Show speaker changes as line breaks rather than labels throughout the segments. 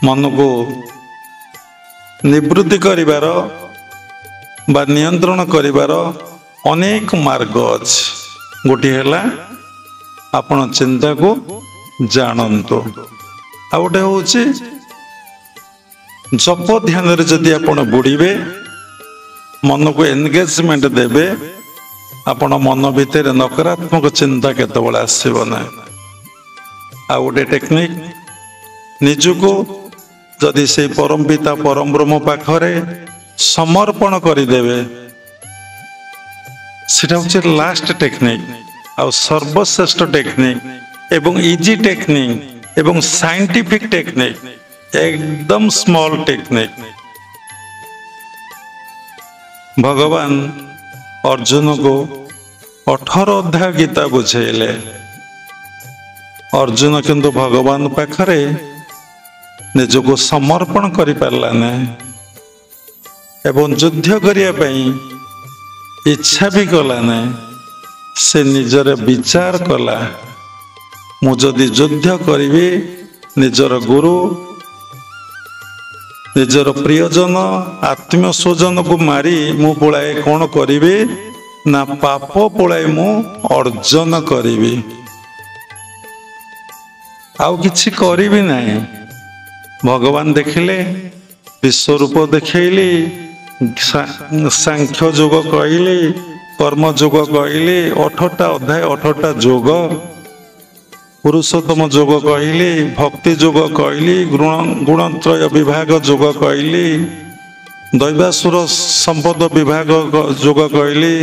मन को निवृत्ति करिवार बा नियंत्रण करिवार अनेक मार्ग अछि। गोटे है आपण चिंता को जानतु आ गोटे हूँ जप ध्यान जदि आपण बुड़े मन को एनगेजमेंट देवे आपण मन भितर नकारात्मक चिंता केतबेले आसब ना। आ गोटे टेक्निक निजको जदि से परम पिता परम ब्रह्म पाखरे समर्पण करदेवे सेटा हूँ लास्ट टेक्निक आ सर्वश्रेष्ठ टेक्निक एवं इजी टेक्निक एवं साइंटिफिक टेक्निक एकदम स्मॉल टेक्निक। भगवान अर्जुन को 18 अध्याय गीता बुझेले। अर्जुन किंतु भगवान पाखरे निजको समर्पण करि पारला ना एवं युद्ध करिया पई इच्छा भी कला ना। से निजर विचार कला मु जदि युद्ध करिबी निजर गुरु निजर प्रियजन आत्मीय स्वजन को मारी मु पलाए कौन करी ना पाप पलाए मु अर्जन करी आउ किछि करी नहीं। भगवान देखिले विश्वरूप देखली सांख्य जोग कहली कर्म जोग कहली 18टा अध्याय 18टा जोग पुरुषोत्तम जोग कहली भक्ति जोग कहली गुणत्रय विभाग जोग कहली दैवासुर संपद विभाग जोग कहली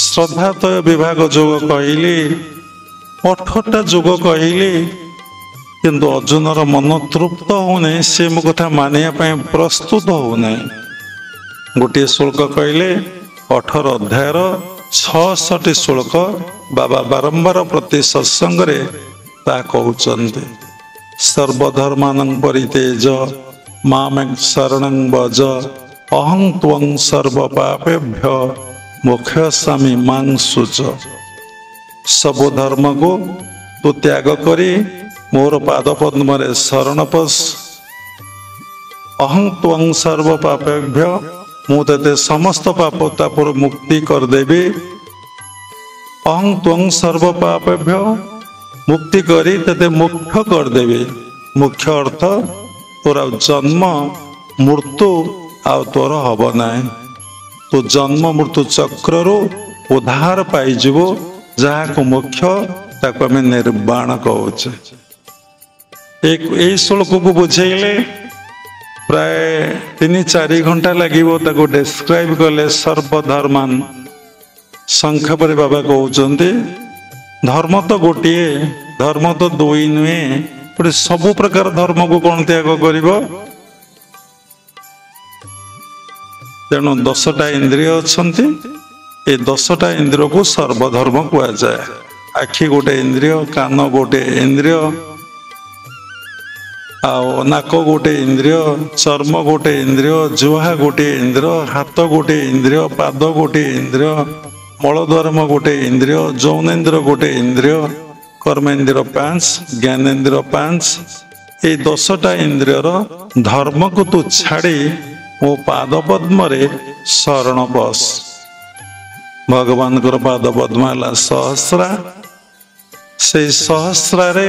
श्रद्धातय विभाग जोग कहली 18टा जोग कहली किंतु अर्जुनर मन तृप्त होने से मो कथा मानिया प्रस्तुत होने। गोटे श्लोक कहले 18 अध्यायर 66 श्लोक बाबा बारंबार प्रति सत्संग ता कहते सर्वधर्मान परितेज मामेक शरणं भज अहं त्वं सर्व पापेभ्य मोक्षयामि मां शुच। सब धर्म को तू त्याग करी मोर पाद पद्म रे शरण पस अहं त्वं सर्व पापेभ्य मु तेते समस्त पाप तापर मुक्ति कर देबी। अहं त्वं सर्व पापेभ्य मुक्ति करी तेते मुक्त कर देबी। मुख्य अर्थ तोर जन्म मृत्यु आ तोर हब ना। तो जन्म मृत्यु चक्र रो उद्धार पाई जीवो जहाँ को मुख्य ताको आम निर्वाण कहूचे। एक श्लोक को बुझेले प्राय 3-4 घंटा लगे डिस्क्राइब कले सर्वधर्मान। संक्षेप बाबा कहते धर्म तो गोटे धर्म तो दुई नुहे गोटे सबु प्रकार धर्म को कौन त्याग कर तेणु 10टा इंद्रिय अच्छा ये 10टा इंद्रिय को सर्वधर्म कह जाए। आखि गोटे इंद्रिय कान गोटे इंद्रिय नाक गोटे इंद्रिय चर्म गोटे इंद्रिय जुहा गोटे इंद्रिय हाथ गोटे इंद्रिय पाद गोटे इंद्रिय मलद्वारम गोटे इंद्रिय जौनेन्द्र गोटे इंद्रिय कर्मेन्द्र 5 ज्ञानेन्द्र 5 ये 10टा इंद्रियर धर्म को तू छाड़ी मो पाद पद्म रे शरण बस। भगवान को पाद पद्म है सहस्रा से सहस्रा रे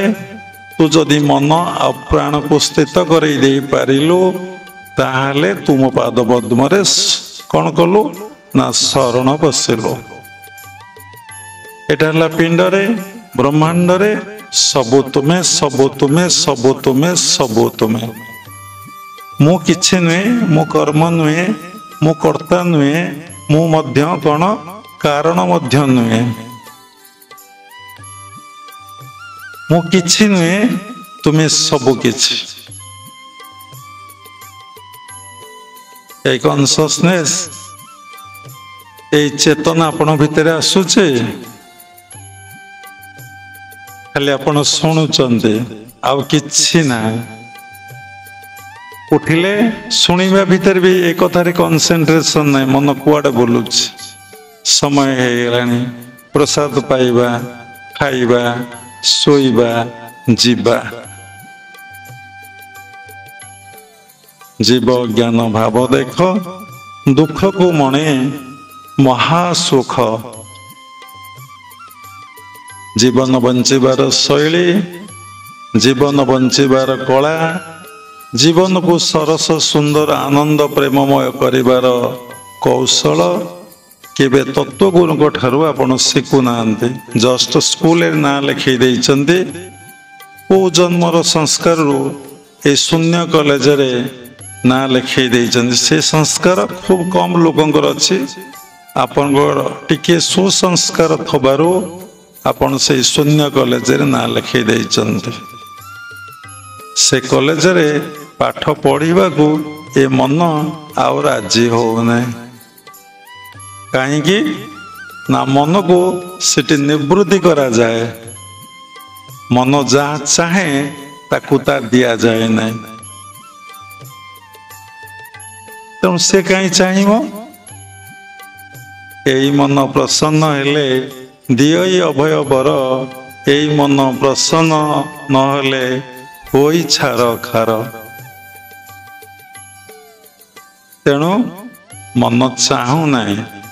तू जदि मन आ प्राण को स्थित कर पारिलु ताहले तुम पाद पद्म रे कौन कलु ना शरण बसिलु। एटा पिंड रे ब्रह्मांड रे सबु तुमे सबु तुमे सबु तुमे सबु तुमे। मु किछि नुहे मु कर्म नुहे मु कर्ता नुहे मु मध्य कौन कारण मध्य नुहे मु किछि नुहे तुमे सबु किछि। ए कॉन्शियसनेस ए चेतना आपण भितर आसुचे खाली आपण शुणुचंते आउ किछि ना। उठिले शुणिबा भीतर भी एक कथारे कंसंट्रेशन नहीं मन कुआडे बोलुछ। समय है गलानी प्रसाद पाइबा खाइबा शोइबा जीवा जीव ज्ञान भाव देख दुख को मणे महासुख जीवन बंचिबार शैली जीवन बंचिबार कला जीवन को सरस सुंदर आनंद प्रेममय करिबार कौशल केबे तत्वगुरु को ठारू आपण शिखु नांती जस्ट स्कूल ना लिखि देइचंती ओ जन्मर संस्कार रु ए शून्य कॉलेज रे ना लिखि देइचंती से संस्कार खूब कम लोकंकर अछि आपण टिके सुसंस्कार थबारो आपण से शून्य कॉलेज रे ना लिखि देइचंती से कॉलेज रे पाठ पढ़िबा को ए मन आउ राजी हो नै कहीं ना मन को सिटी निवृत्ति करा जाए मन जहाँ चाहे ताकू ता दिया जाए नहीं तेणु से कहीं चाहिए यही मन प्रसन्न हेले दिय अभय बर यही मन प्रसन्न नहले होई छार खार तेणु मन चाहू नहीं